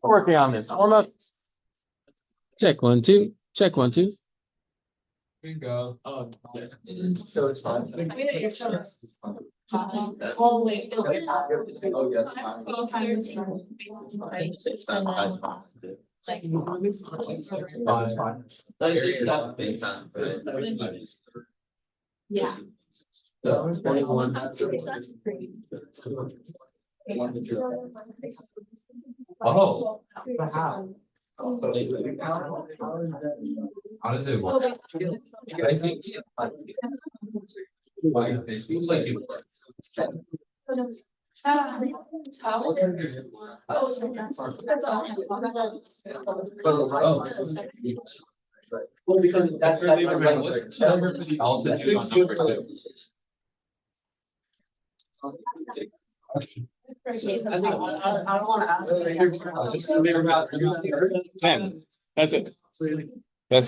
Working on this. Warm up. Check 1, 2. Check 1, 2. Here you go. Oh, yeah. So it's fine. Oh, wait. Oh, yes. Like. Yeah. So 21. Oh. How does it work? I think. It seems like you. Well, because that's. Altitude on number two. I don't wanna ask. 10. That's it. That's.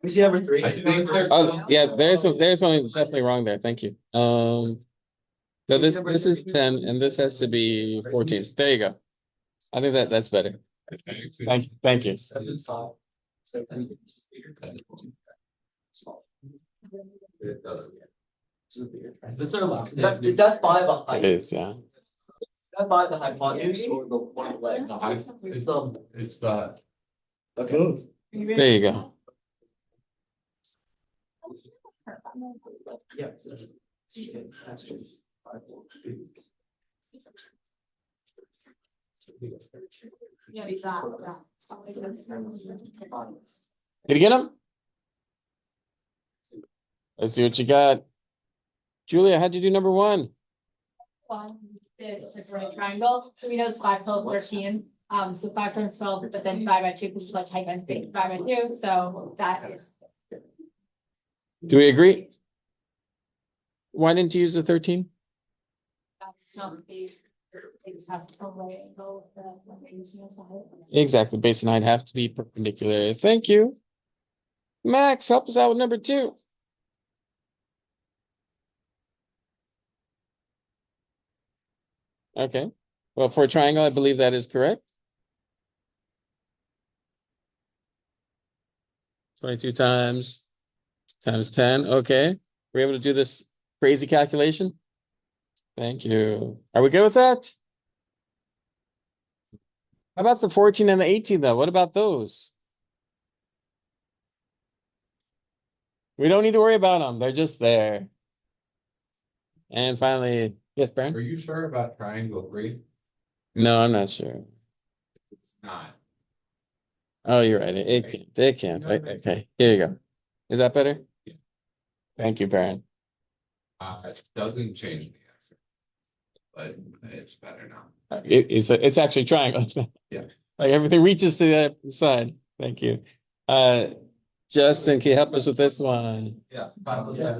We see number three. I think there's. Oh, yeah, there's something definitely wrong there. Thank you. No, this is 10 and this has to be 14. There you go. I think that's better. Thank you. Is this our last Is that by the It height? is, yeah. Is that by the hypotenuse or the one of the legs? It's the. Okay. There you go. Yeah. Did you get him? Let's see what you got. Julia, how'd you do number 1? It's a right triangle, so we know it's 5, 12, 13. So 5 times 12, but then 5 by 2, because it's like height times 5 by 2, so that is. Do we agree? Why didn't you use the 13? That's not these. It just has to right angle with the when we're using this height. Exactly. Base and height have to be perpendicular. Thank you. Max, help us out with number 2. Okay. Well, for a triangle, I believe that is correct. 22 times 10. Okay. We're able to do this crazy calculation. Thank you. Are we good with that? How about the 14 and the 18 though? What about those? We don't need to worry about them. They're just there. And finally, yes, Are Brian? you sure about triangle 3? No, I'm not sure. It's not. Oh, you're right. It can't. It can't. Okay, here you go. Is that better? Yeah. Thank you, Baron. It doesn't change the answer. But it's better now. It's actually triangle. Yeah. Like everything reaches to the side. Thank you. Justin, can you help us with this one? Yeah.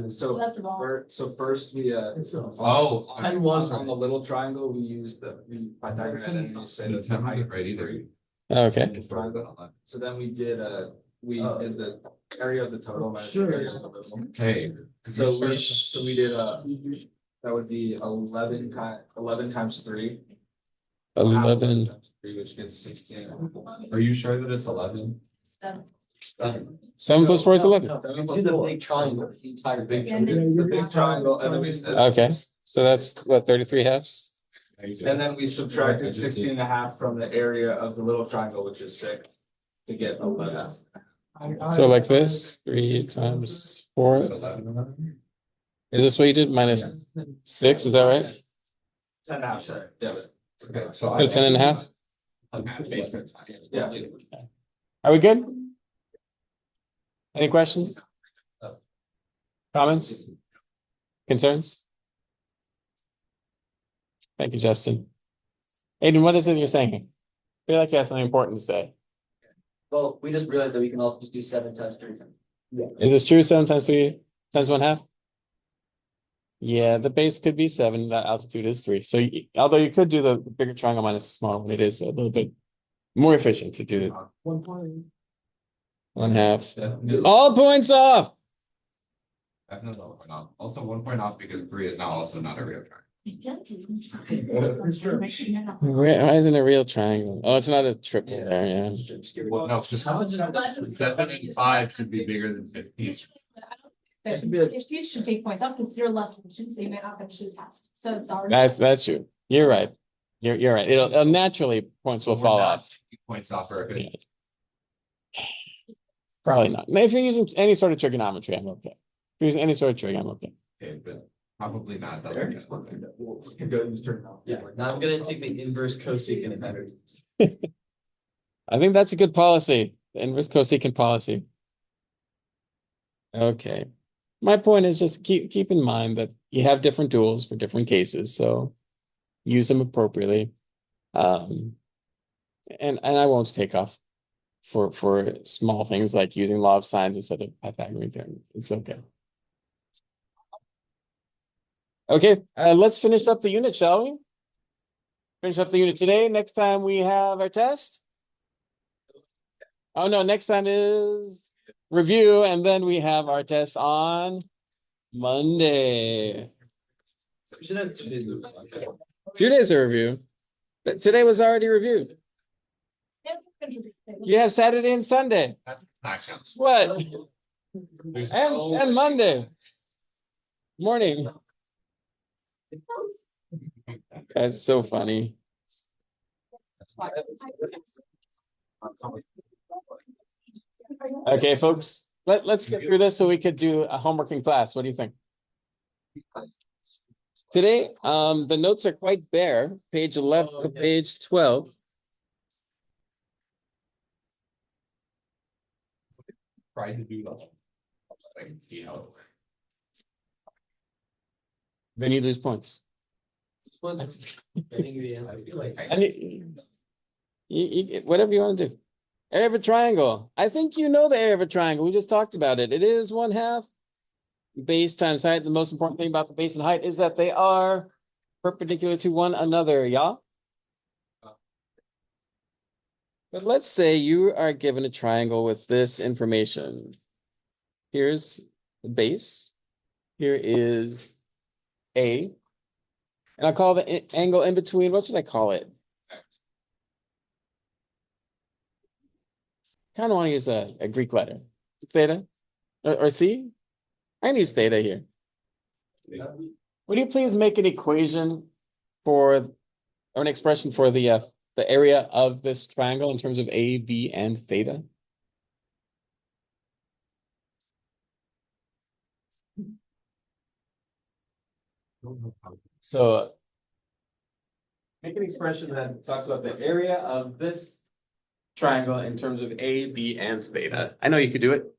So, That's wrong. so first we, Oh, ten was on the little triangle, we used we Pythagorean and then we said The the 10 height right was either. 3. Okay. Triangle. So then we did the area of the total minus the area of the little. Hey. So we did that would be 11 times 3. 11. Times 3, which gets 16. Are you sure that it's 11? 7 plus 4 is 11. So we did the big triangle, the entire big And triangle, the big triangle, and then we said. Okay. So that's what, 33 halves? And then we subtracted 16 and a half from the area of the little triangle, which is 6, to get 11. So like this, 3 times 4. 11. Is this what you did? Minus 6, is that right? 10 and a half, sorry, yes. Okay, So 10 and a half? Yeah. Are we good? Any questions? Comments? Concerns? Thank you, Justin. Aiden, what is it you're saying? I feel like you have something important to say. Well, we just realized that we can also just do 7 times 3 times. Is this true? 7 times 3 times 1/2? Yeah, the base could be 7. The altitude is 3. So although you could do the bigger triangle minus the smaller one, it is a little bit more efficient to do it. 1 point. 1/2. All points off. Definitely 1 point off. Also 1 point off because 3 is now also not a real triangle. Why isn't it a real triangle? Oh, it's not a triple there, yeah. Well, no, 7 and 5 should be bigger than 15. But you should take points off because you're less efficient, so you may not finish the task, so it's already. That's true. You're right. You're right. It'll naturally points will We're fall not off. taking Points off for a Yeah. good. Probably not. If you're using any sort of trigonometry, I'm okay. If you're using any sort of trig, I'm okay. Okay, but probably not. double There. check. Yeah, now I'm gonna take the inverse cosecant better. I think that's a good policy, the inverse cosecant policy. Okay. My point is just keep in mind that you have different tools for different cases, so use them appropriately. And I won't take off for small things like using law of sines instead of Pythagorean theorem. It's okay. Okay, let's finish up the unit, shall we? Finish up the unit today. Next time we have our test. Oh no, next time is review, and then we have our test on Monday. We should have 2 days. 2 days of review. But today was already reviewed. You have Saturday and Sunday. That's not counts. What? There's And no- Monday. Morning. That's so funny. Okay, folks, let's get through this so we could do a homework in class. What do you think? Today, the notes are quite bare, page 11, Oh, yeah. page 12. Try to do that. I can see how. it works. Then you lose points. This one, I feel like I mean, whatever you want to do. Area of a triangle. I think you know the area of a triangle. We just talked about it. It is 1/2 base times height. The most important thing about the base and height is that they are perpendicular to one another. Yeah. But let's say you are given a triangle with this information. Here's the base. Here is A. And I'll call the angle in between. What should I call it? Kind of want to use a Greek letter. Theta or C? I'm gonna use theta here. Would you please make an equation for or an expression for the area of this triangle in terms of A, B, and theta? So make an expression that talks about the area of this triangle in terms of A, B, and theta. I know you could do it.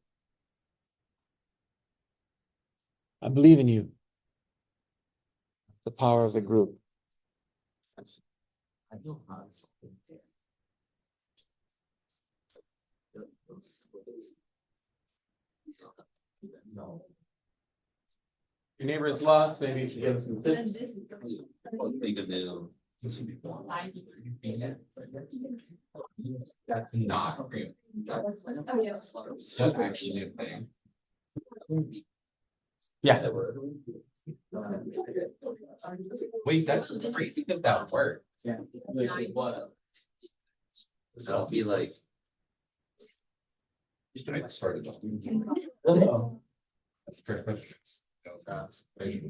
I believe in you. The power of the group. I know how it's. No. Your neighbor is lost, maybe you should give us some tips. That's not okay. Oh, yes. That's actually a thing. Yeah. Wait, that's crazy that works. What? That'll be like. I started just. Oh. That's great questions. That's crazy.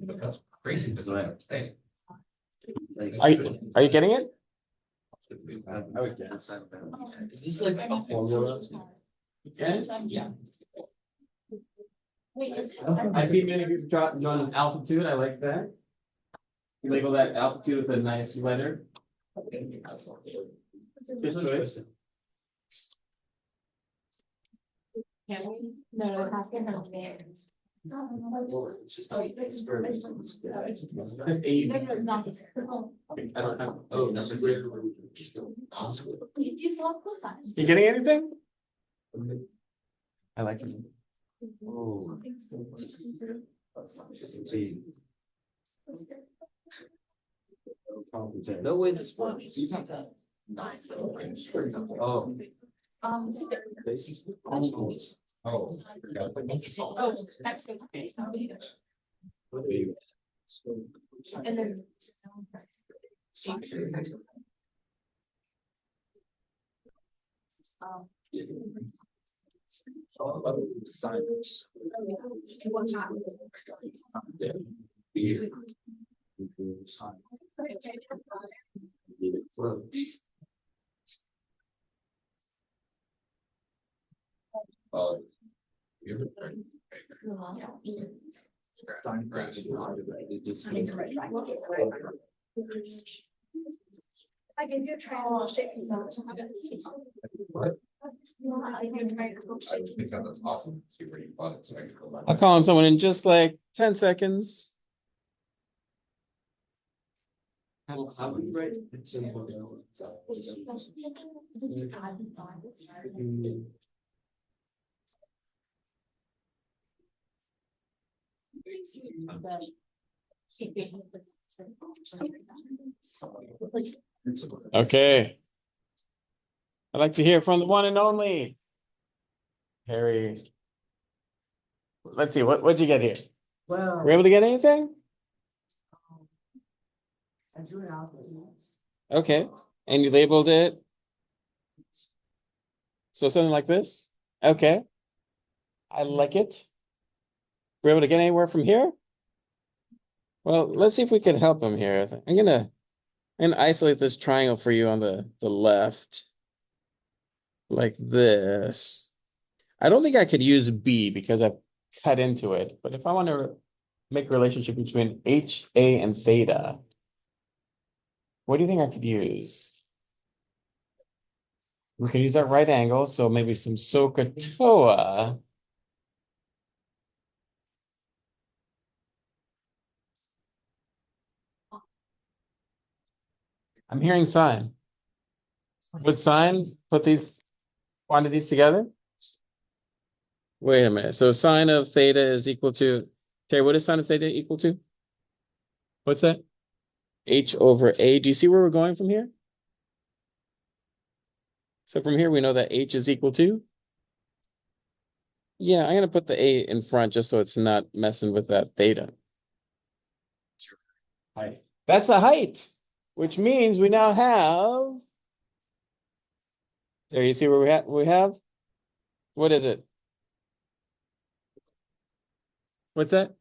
That's what I'm saying. Are you getting it? I would guess. Is this like a formula? Yeah. Wait, I see many of you drawn an altitude. I like that. You label that altitude with a nice letter. Good choice. Can we? No, it has to have there. It's just like experiment. This A. No, no, not. I don't have. Oh, that's a great. You saw close on. You getting anything? I like it. Oh. No way this works. Oh. Um. Oh. I forgot. Oh, that's good. Okay, so and then. Oh. You're right. I can do triangle shape. What? I think that's awesome. See where you bought it. So I can go back. I'll call on someone in just like 10 seconds. How would you write? Okay. I'd like to hear from the one and only Harry. Let's see, what'd you get here? Well. Were you able to get anything? I drew it out. Okay, and you labeled it. So something like this? Okay. I like it. We're able to get anywhere from here? Well, let's see if we can help him here. I'm gonna isolate this triangle for you on the left. Like this. I don't think I could use B because I've cut into it, but if I want to make a relationship between H, A, and theta, what do you think I could use? We could use that right angle, so maybe some SOHCAHTOA. I'm hearing sine. Would sine put these quantities together? Wait a minute. So sine of theta is equal to, Terry, what is sine of theta equal to? What's that? H over A. Do you see where we're going from here? So from here, we know that H is equal to? Yeah, I'm going to put the A in front just so it's not messing with that theta. Height. That's the height, which means we now have. There, you see where we have? What is it? What's that?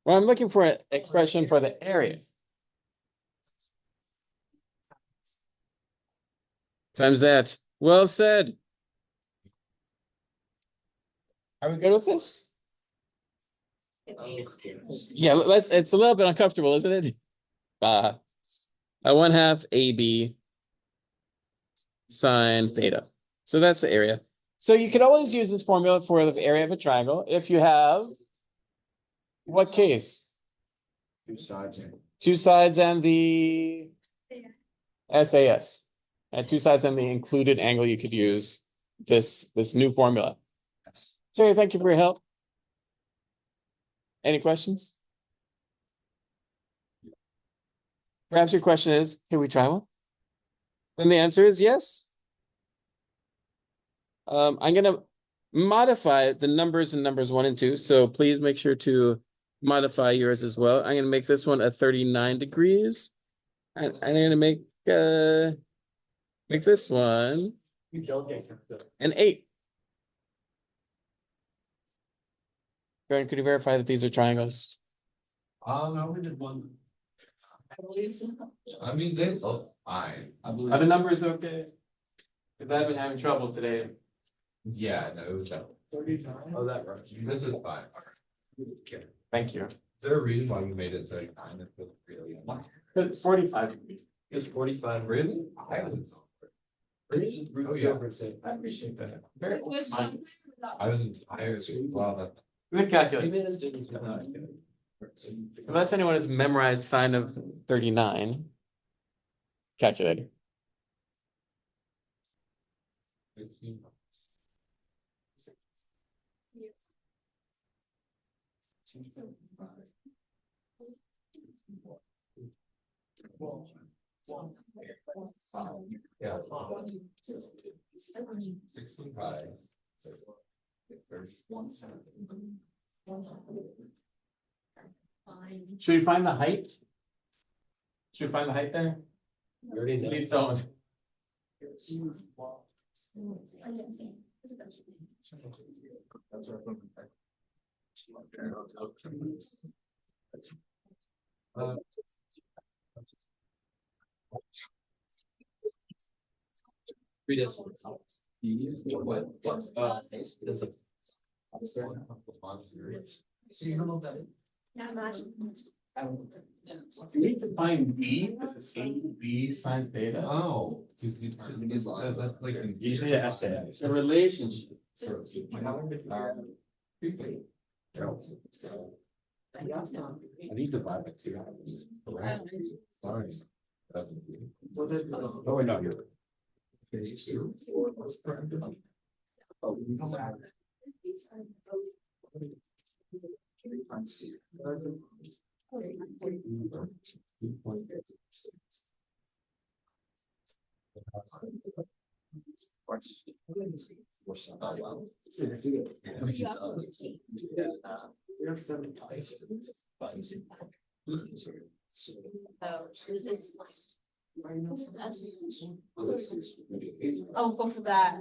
Well, I'm looking for an expression for the area. Times that. Well said. Are we good with this? Yeah, it's a little bit uncomfortable, isn't it? A 1/2 AB sine theta. So that's the area. So you can always use this formula for the area of a triangle if you have what case? Two sides. Two sides and the SAS. And two sides and the included angle, you could use this new formula. Terry, thank you for your help. Any questions? Perhaps your question is, can we try one? And the answer is yes. I'm going to modify the numbers in numbers 1 and 2. So please make sure to modify yours as well. I'm going to make this one a 39 degrees. And I'm going to make this one an 8. Baron, could you verify that these are triangles? No, we did one. I mean, they look fine. I believe. Are the numbers okay? Because I've been having trouble today. Yeah, no, it was. Oh, that right. This is fine. Thank you. Is there a reason why you made it 39? It was really. It's 45 degrees. It's 45. Really? I wasn't. Oh, yeah. I appreciate that. Very I wasn't. I was. Wow, that. good calculator. Unless anyone has memorized sine of 39. Calculator. 15. Yeah. 65. Should we find the height? Should we find the height there? You already know. Please don't. That's what I'm. Read it. You need to find B, this is A, B sine theta. Oh. That's like. Usually an essay. It's a relationship. I need to buy like 2. Correct. Sorry. Oh, no, you're. Oh, both of that.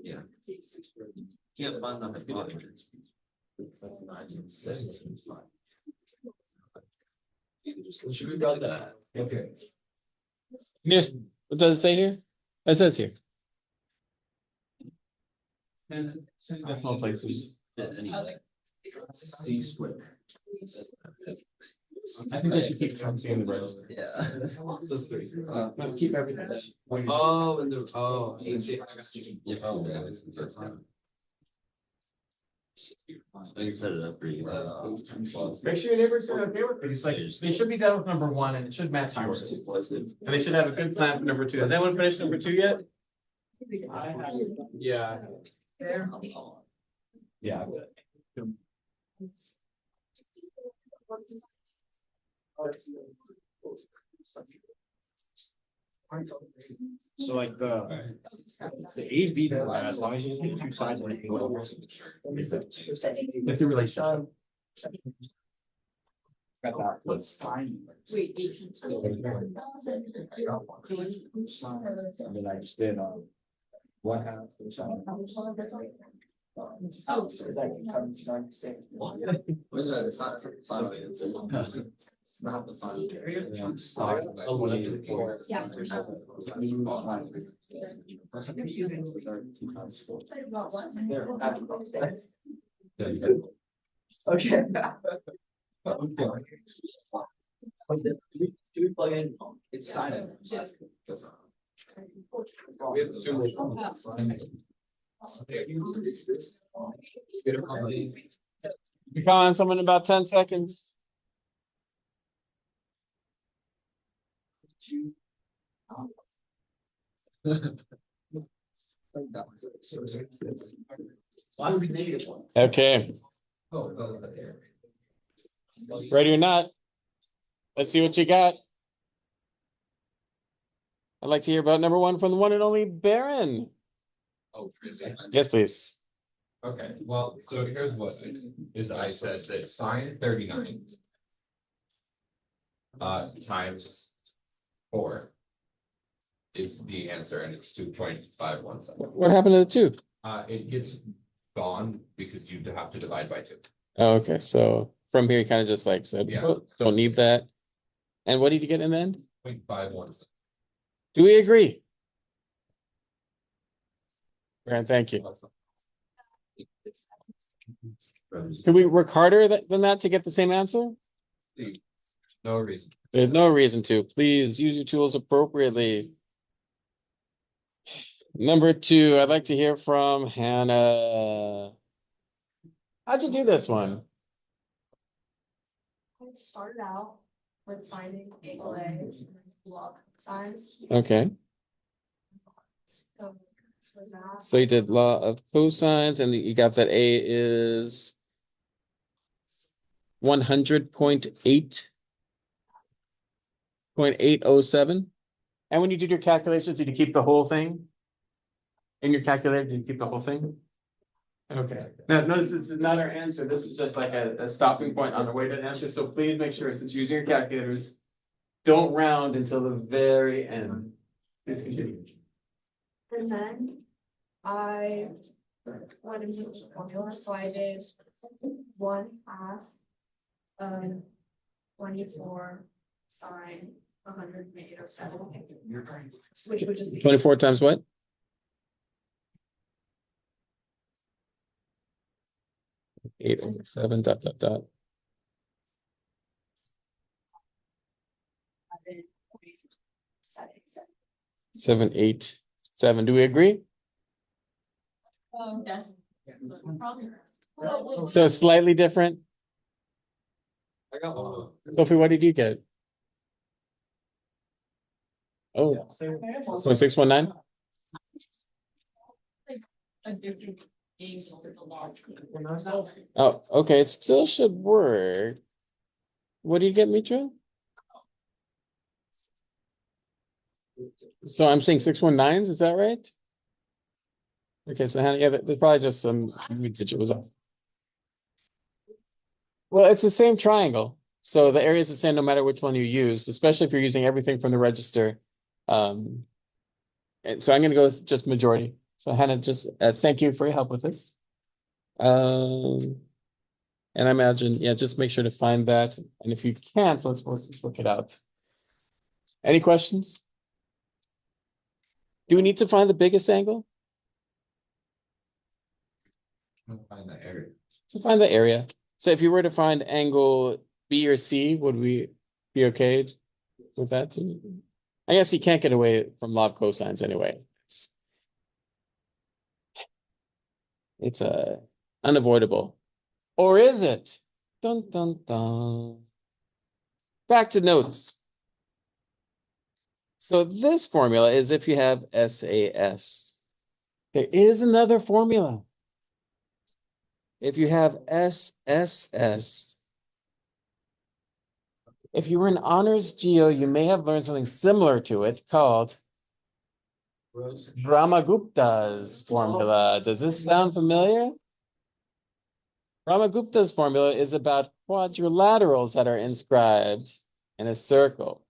Yeah. Can't find them. Should we got that? Okay. Yes, what does it say here? It says here. Decimal places. D square. I think I should keep counting in the register. Yeah. No, keep everything. Oh, and the, oh. Yeah. Oh, yeah. I can set it up for you. Make sure your neighbors are okay with it. It's like, they should be done with number one and it should match yours. And they should have a good plan for number two. Has anyone finished number two yet? Yeah. Yeah. So like the A B as long as you get 2 sides when you go. It's a relation. Got that. Let's sign. Wait. And then I just did 1/2 to the side. Oh. So that becomes 96. What is that? It's not, it's not. It's not the final. Okay. Do we plug in? It's silent. We have 2 more. You call on someone in about 10 seconds. Okay, ready or not? Let's see what you got. I'd like to hear about number one from the one and only Baron. Oh, Yes, please. Okay, well, so here's what is I said that sine 39. Times 4. Is the answer and it's 2.517. What happened to the two? It gets gone because you have to divide by 2. Oh, okay, so from here, you kind of just like said, Yeah. "Oh, don't need that." And what did you get in the end? 0.517. Do we agree? Baron, thank you. Can we work harder than that to get the same answer? No reason. There's no reason to. Please use your tools appropriately. Number two, I'd like to hear from Hannah. How'd you do this one? I started out with finding angle A, log signs. Okay, So for that, so you did law of cosines and you got that A is 100.8.807. And when you did your calculations, did you keep the whole thing? In your calculator, did you keep the whole thing? Okay, now notice this is not our answer, this is just like a stopping point on the way to an answer, so please make sure since you're using your calculators. Don't round until the very end. Please continue. and then I went into the formula, so I did 1/2. 24 sine 100 which would just be 24 times what? 807 dot dot dot. 787. Do we agree? yes. So slightly different. I got one. Sophie, what did you get? Oh, so 619? Oh, okay, it still should work. What do you get, Mitra? So I'm saying 619s, is that right? Okay, so Hannah, yeah, there's probably just some digit was off. Well, it's the same triangle, so the area is the same no matter which one you use, especially if you're using everything from the register. And so I'm gonna go with just majority. So Hannah, just thank you for your help with this. And I imagine, yeah, just make sure to find that. And if you can't, let's work it out. Any questions? Do we need to find the biggest angle? Find the area. To find the area. So if you were to find angle B or C, would we be okay with that? I guess you can't get away from log cosines anyway. It's unavoidable. Or is it? Dun dun dun. Back to notes. So this formula is if you have SAS. There is another formula. If you have SSS. If you were in honors geo, you may have learned something similar to it called Brahmagupta's formula. Does this sound familiar? Brahmagupta's formula is about quadrilaterals that are inscribed in a circle.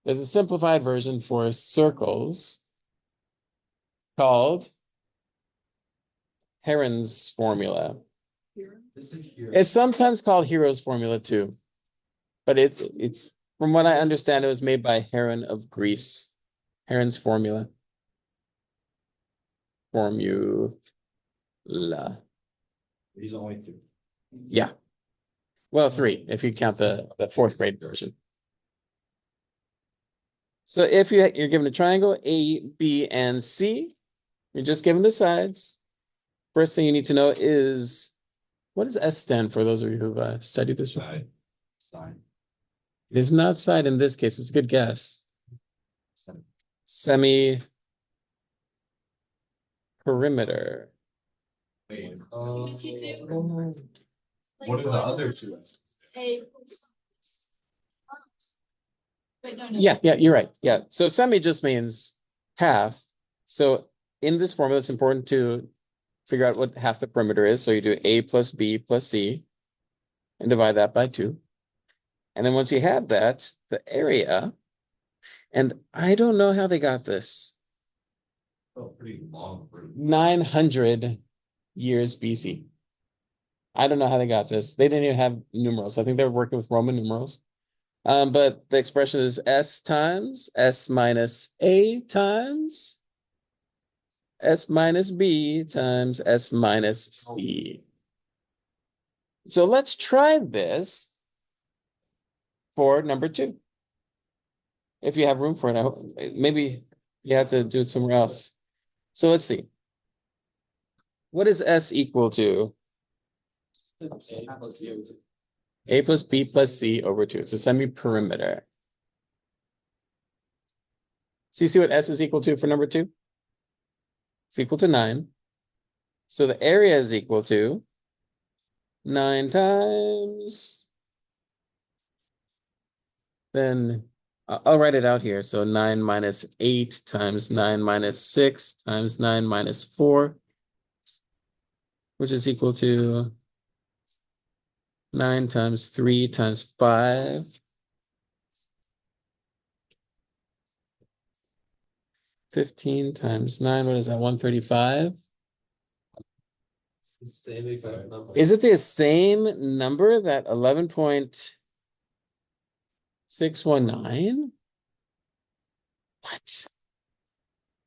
There's a simplified version for circles called Heron's formula. This is here. It's sometimes called Hero's formula too. But it's from what I understand, it was made by Heron of Greece. Heron's formula. Formula. These are only 2. Yeah. Well, 3, if you count the 4th grade version. So if you're given a triangle, A, B, and C, you're just given the sides. First thing you need to know is, what does S stand for, those of you who've studied this before? Side. It is not side in this case, it's a good guess. Semi perimeter. Wait, What did you do? what are the other two? Hey. Wait, no. Yeah, you're right. Yeah. So semi just means half. So in this formula, it's important to figure out what half the perimeter is. So you do A plus B plus C and divide that by 2. And then once you have that, the area, and I don't know how they got this, Oh, pretty long. 900 years BC. I don't know how they got this. They didn't even have numerals. I think they were working with Roman numerals. But the expression is S times S minus A times S minus B times S minus C. So let's try this for number 2. If you have room for it, I hope, maybe you have to do it somewhere else. So let's see. What is S equal to? A plus B plus C over 2. It's a semi-perimeter. So you see what S is equal to for number 2? It's equal to 9. So the area is equal to 9 times. Then I'll write it out here. So 9 minus 8 times 9 minus 6 times 9 minus 4, which is equal to 9 times 3 times 5. 15 times 9, what is that? 135. Same exact number. Is it the same number that 11.619? What?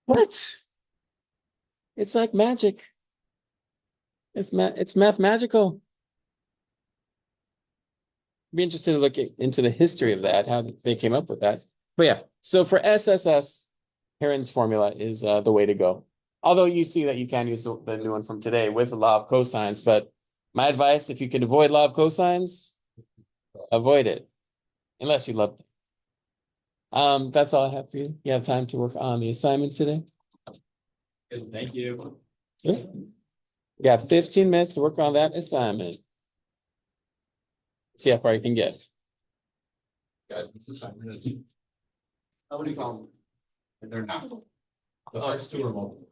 What? It's like magic. It's math magical. Be interested to look into the history of that, how they came up with that. But yeah, so for SSS, Heron's formula is the way to go. Although you see that you can use the new one from today with the law of cosines, but my advice, if you can avoid law of cosines, avoid it, unless you love them. That's all I have for you. You have time to work on the assignments today? Good, thank you. Good. You got 15 minutes to work on that assignment. See how far you can get. Guys, this is. How many calls? And they're not. The first two are mobile.